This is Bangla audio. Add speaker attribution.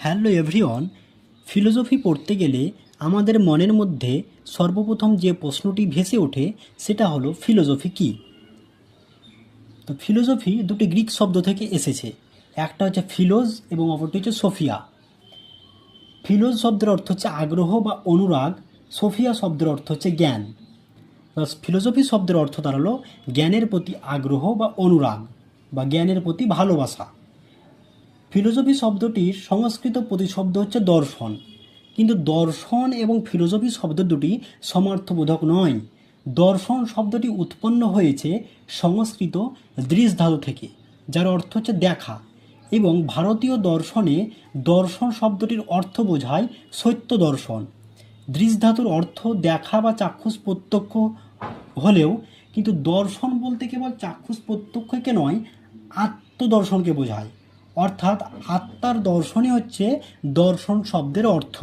Speaker 1: হ্যালো এভরিওয়ান, ফিলোসফি পড়তে গেলে আমাদের মনের মধ্যে সর্বপ্রথম যে প্রশ্নটি ভেসে ওঠে সেটা হলো ফিলোসফি কী। তো ফিলোসফি দুটি গ্রিক শব্দ থেকে এসেছে, একটা হচ্ছে ফিলোজ এবং অপরটি হচ্ছে সোফিয়া। ফিলোজ শব্দের অর্থ হচ্ছে আগ্রহ বা অনুরাগ, সোফিয়া শব্দের অর্থ হচ্ছে জ্ঞান। ফিলোসফি শব্দের অর্থ দাঁড়ালো জ্ঞানের প্রতি আগ্রহ বা অনুরাগ বা জ্ঞানের প্রতি ভালোবাসা। ফিলোসফি শব্দটির সংস্কৃত প্রতিশব্দ হচ্ছে দর্শন, কিন্তু দর্শন এবং ফিলোসফি শব্দ দুটি সমার্থবোধক নয়। দর্শন শব্দটি উৎপন্ন হয়েছে সংস্কৃত দৃশ ধাতু থেকে, যার অর্থ হচ্ছে দেখা, এবং ভারতীয় দর্শনে দর্শন শব্দটির অর্থ বোঝায় সত্য দর্শন। দৃশ ধাতুর অর্থ দেখা বা চাক্ষুষ প্রত্যক্ষ হলেও কিন্তু দর্শন বলতে কেবল চাক্ষুষ প্রত্যক্ষকে নয়, আত্মদর্শনকে বোঝায়। অর্থাৎ আত্মার দর্শনই হচ্ছে দর্শন শব্দের অর্থ।